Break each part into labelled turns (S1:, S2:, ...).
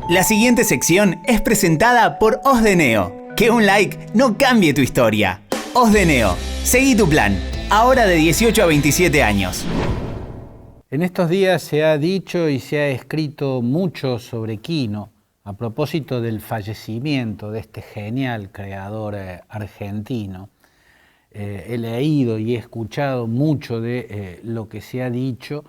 S1: La siguiente sección es presentada por Os de Neo. Que un like no cambie tu historia. Os de Neo. Seguí tu plan. Ahora de 18 a 27 años.
S2: En estos días se ha dicho y se ha escrito mucho sobre Quino a propósito del fallecimiento de este genial creador argentino. He leído y he escuchado mucho de lo que se ha dicho,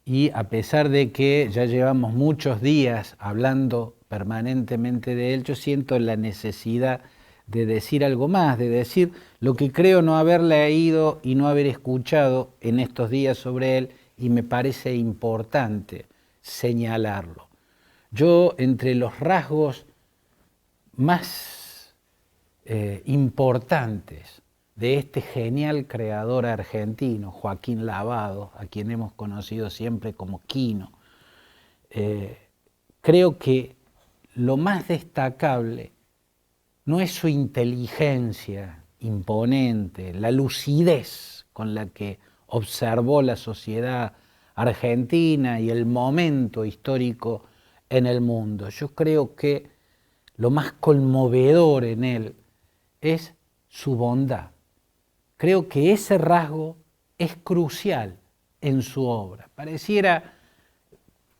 S2: y a pesar de que ya llevamos muchos días hablando permanentemente de él, yo siento la necesidad de decir algo más, de decir lo que creo no haber leído y no haber escuchado en estos días sobre él, y me parece importante señalarlo. Yo, entre los rasgos más importantes de este genial creador argentino, Joaquín Lavado, a quien hemos conocido siempre como Quino, creo que lo más destacable no es su inteligencia imponente, la lucidez con la que observó la sociedad argentina y el momento histórico en el mundo. Yo creo que lo más conmovedor en él es su bondad. Creo que ese rasgo es crucial en su obra. Pareciera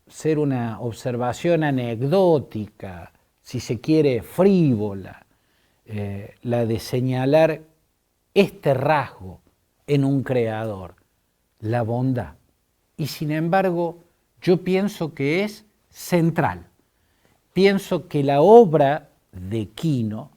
S2: ser una observación anecdótica, si se quiere frívola, la de señalar este rasgo en un creador, la bondad. Y sin embargo, yo pienso que es central. Pienso que la obra de Quino,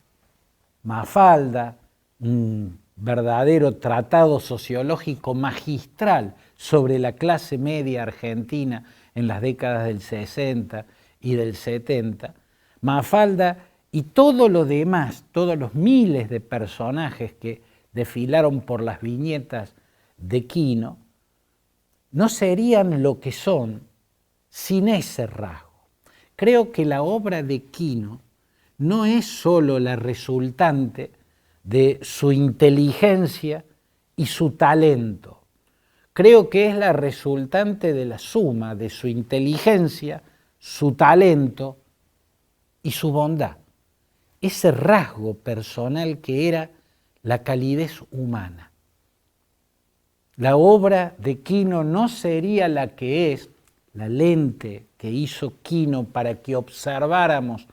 S2: Mafalda, un verdadero tratado sociológico magistral sobre la clase media argentina en las décadas del 60 y del 70, Mafalda y todo lo demás, todos los miles de personajes que desfilaron por las viñetas de Quino, no serían lo que son sin ese rasgo. Creo que la obra de Quino no es solo la resultante de su inteligencia y su talento. Creo que es la resultante de la suma de su inteligencia, su talento y su bondad. Ese rasgo personal que era la calidez humana. La obra de Quino no sería la que es, la lente que hizo Quino para que observáramos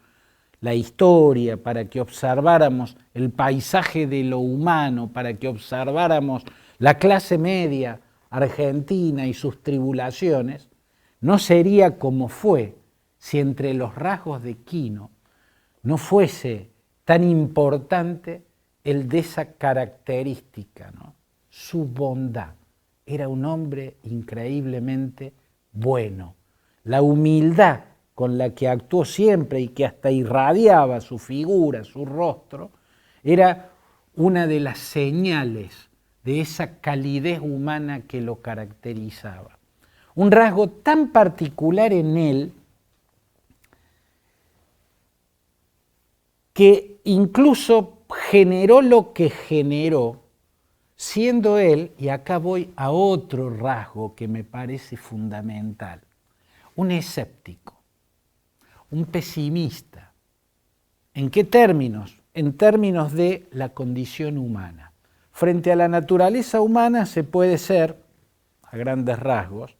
S2: la historia, para que observáramos el paisaje de lo humano, para que observáramos la clase media argentina y sus tribulaciones, no sería como fue si entre los rasgos de Quino no fuese tan importante el de esa característica, ¿no? Su bondad. Era un hombre increíblemente bueno. La humildad con la que actuó siempre y que hasta irradiaba su figura, su rostro, era una de las señales de esa calidez humana que lo caracterizaba. Un rasgo tan particular en él que incluso generó lo que generó, siendo él, y acá voy a otro rasgo que me parece fundamental, un escéptico, un pesimista. ¿En qué términos? En términos de la condición humana. Frente a la naturaleza humana se puede ser, a grandes rasgos,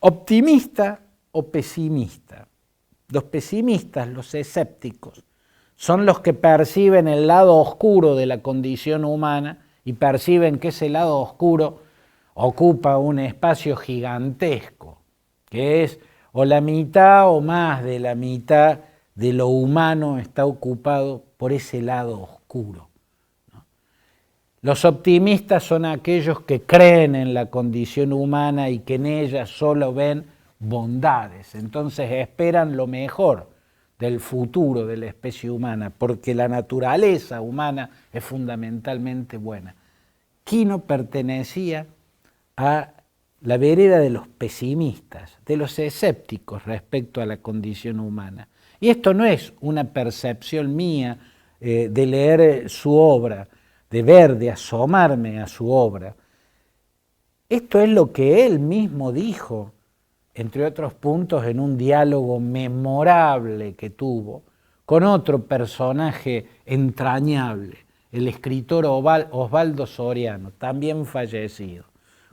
S2: optimista o pesimista. Los pesimistas, los escépticos, son los que perciben el lado oscuro de la condición humana y perciben que ese lado oscuro ocupa un espacio gigantesco, que es o la mitad o más de la mitad de lo humano está ocupado por ese lado oscuro, ¿no? Los optimistas son aquellos que creen en la condición humana y que en ella solo ven bondades, entonces esperan lo mejor del futuro de la especie humana, porque la naturaleza humana es fundamentalmente buena. Quino pertenecía a la vereda de los pesimistas, de los escépticos respecto a la condición humana. Y esto no es una percepción mía de leer su obra, de ver, de asomarme a su obra. Esto es lo que él mismo dijo entre otros puntos, en un diálogo memorable que tuvo con otro personaje entrañable, el escritor Osvaldo Soriano, también fallecido.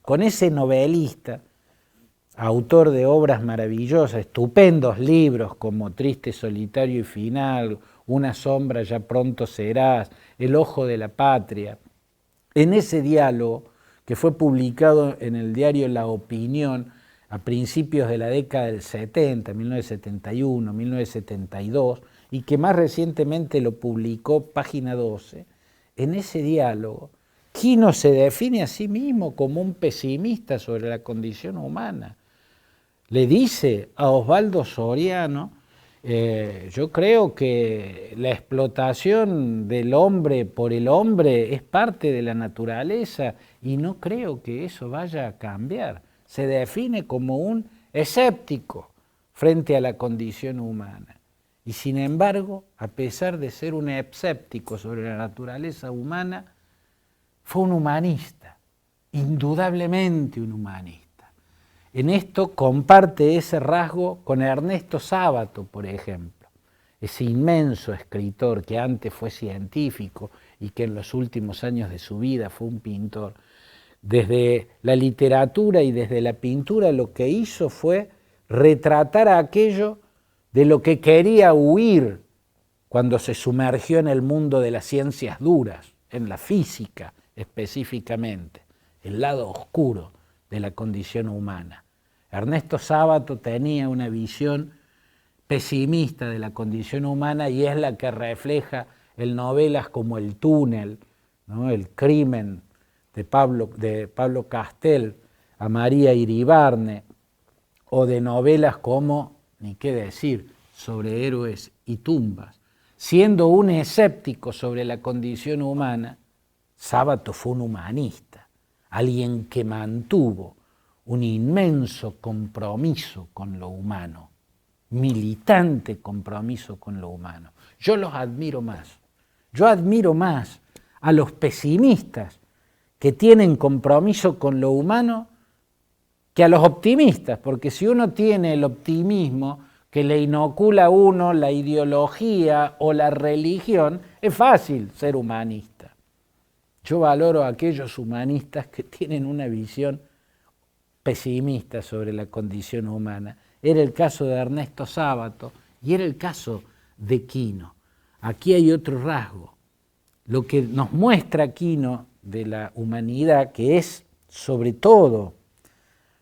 S2: Con ese novelista, autor de obras maravillosas, estupendos libros como Triste, Solitario y Final, Una sombra ya pronto serás, El ojo de la patria. En ese diálogo, que fue publicado en el diario La Opinión a principios de la década del 70, 1971, 1972, y que más recientemente lo publicó Página 12, en ese diálogo, Quino se define a sí mismo como un pesimista sobre la condición humana. Le dice a Osvaldo Soriano, yo creo que la explotación del hombre por el hombre es parte de la naturaleza y no creo que eso vaya a cambiar. Se define como un escéptico frente a la condición humana. Y sin embargo, a pesar de ser un escéptico sobre la naturaleza humana, fue un humanista, indudablemente un humanista. En esto comparte ese rasgo con Ernesto Sábato, por ejemplo, ese inmenso escritor que antes fue científico y que en los últimos años de su vida fue un pintor. Desde la literatura y desde la pintura lo que hizo fue retratar aquello de lo que quería huir cuando se sumergió en el mundo de las ciencias duras, en la física específicamente, el lado oscuro de la condición humana. Ernesto Sábato tenía una visión pesimista de la condición humana y es la que refleja en novelas como El túnel, ¿no? El crimen de Pablo Castel a María Iribarne, o de novelas como, ni qué decir, sobre héroes y tumbas. Siendo un escéptico sobre la condición humana, Sábato fue un humanista, alguien que mantuvo un inmenso compromiso con lo humano, militante compromiso con lo humano. Yo los admiro más. Yo admiro más a los pesimistas que tienen compromiso con lo humano que a los optimistas, porque si uno tiene el optimismo que le inocula a uno la ideología o la religión, es fácil ser humanista. Yo valoro a aquellos humanistas que tienen una visión pesimista sobre la condición humana. Era el caso de Ernesto Sábato y era el caso de Quino. Aquí hay otro rasgo. Lo que nos muestra Quino de la humanidad, que es sobre todo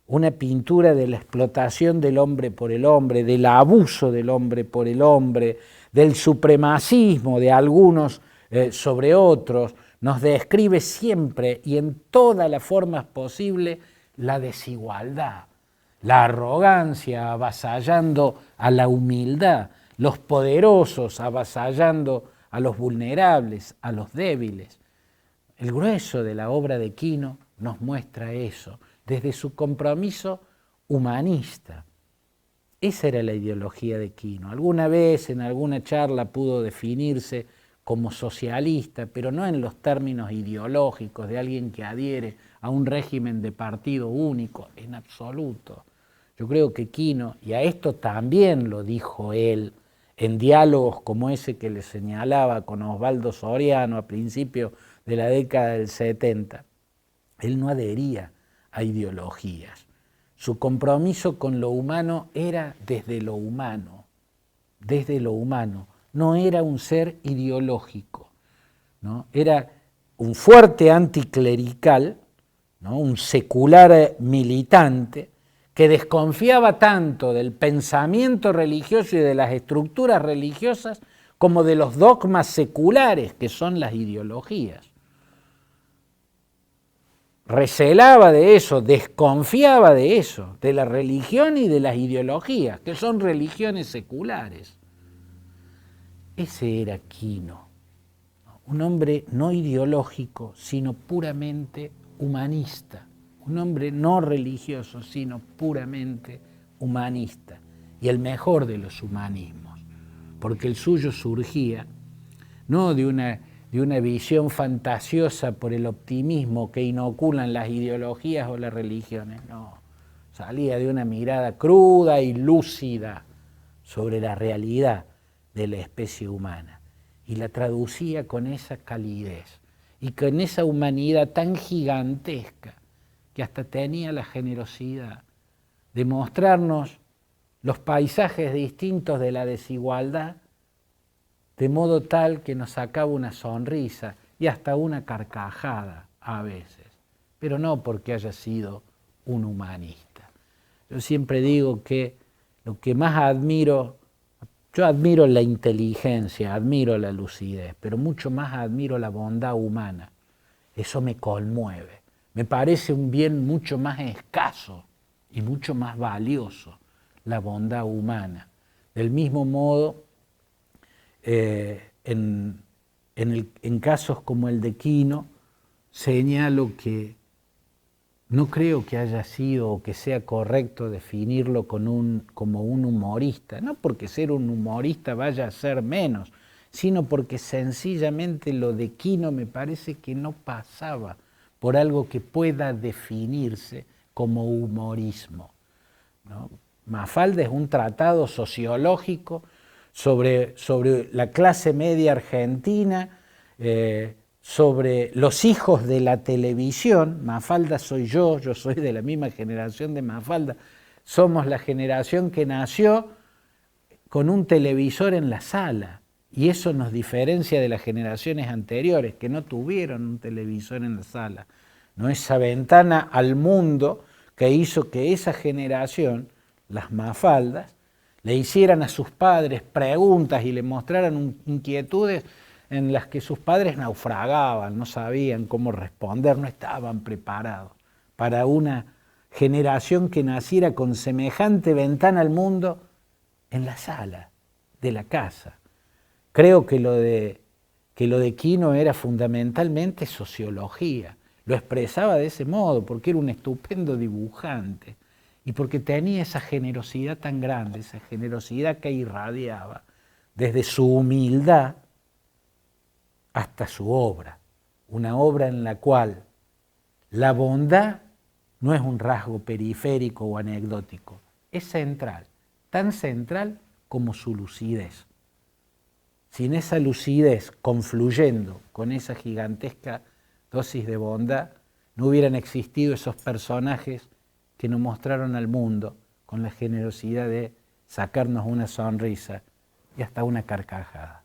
S2: una pintura de la explotación del hombre por el hombre, del abuso del hombre por el hombre, del supremacismo de algunos sobre otros, nos describe siempre y en todas las formas posibles la desigualdad, la arrogancia avasallando a la humildad, los poderosos avasallando a los vulnerables, a los débiles. El grueso de la obra de Quino nos muestra eso, desde su compromiso humanista. Esa era la ideología de Quino. Alguna vez en alguna charla pudo definirse como socialista, pero no en los términos ideológicos de alguien que adhiere a un régimen de partido único, en absoluto. Yo creo que Quino, y a esto también lo dijo él, en diálogos como ese que le señalaba con Osvaldo Soriano a principios de la década del 70, él no adhería a ideologías. Su compromiso con lo humano era desde lo humano, no era un ser ideológico, ¿no? Era un fuerte anticlerical, ¿no? Un secular militante que desconfiaba tanto del pensamiento religioso y de las estructuras religiosas como de los dogmas seculares que son las ideologías. Recelaba de eso, desconfiaba de eso, de la religión y de las ideologías, que son religiones seculares. Ese era Quino, un hombre no ideológico, sino puramente humanista, un hombre no religioso, sino puramente humanista, y el mejor de los humanismos, porque el suyo surgía no de una visión fantasiosa por el optimismo que inoculan las ideologías o las religiones, no, salía de una mirada cruda y lúcida sobre la realidad de la especie humana y la traducía con esa calidez y con esa humanidad tan gigantesca que hasta tenía la generosidad de mostrarnos los paisajes distintos de la desigualdad de modo tal que nos sacaba una sonrisa y hasta una carcajada a veces, pero no porque haya sido un humanista. Yo siempre digo que lo que más admiro, yo admiro la inteligencia, admiro la lucidez, pero mucho más admiro la bondad humana. Eso me conmueve, me parece un bien mucho más escaso y mucho más valioso, la bondad humana. Del mismo modo, en casos como el de Quino, señalo que no creo que haya sido o que sea correcto definirlo como un humorista, no porque ser un humorista vaya a ser menos, sino porque sencillamente lo de Quino me parece que no pasaba por algo que pueda definirse como humorismo, ¿no? Mafalda es un tratado sociológico sobre la clase media argentina, sobre los hijos de la televisión. Mafalda soy yo soy de la misma generación de Mafalda, somos la generación que nació con un televisor en la sala, y eso nos diferencia de las generaciones anteriores que no tuvieron un televisor en la sala, ¿no? Esa ventana al mundo que hizo que esa generación, las Mafaldas, le hicieran a sus padres preguntas y le mostraran inquietudes en las que sus padres naufragaban, no sabían cómo responder, no estaban preparados para una generación que naciera con semejante ventana al mundo en la sala de la casa. Creo que lo de Quino era fundamentalmente sociología, lo expresaba de ese modo porque era un estupendo dibujante y porque tenía esa generosidad tan grande, esa generosidad que irradiaba desde su humildad hasta su obra, una obra en la cual la bondad no es un rasgo periférico o anecdótico, es central, tan central como su lucidez. Sin esa lucidez confluyendo con esa gigantesca dosis de bondad, no hubieran existido esos personajes que nos mostraron al mundo con la generosidad de sacarnos una sonrisa y hasta una carcajada.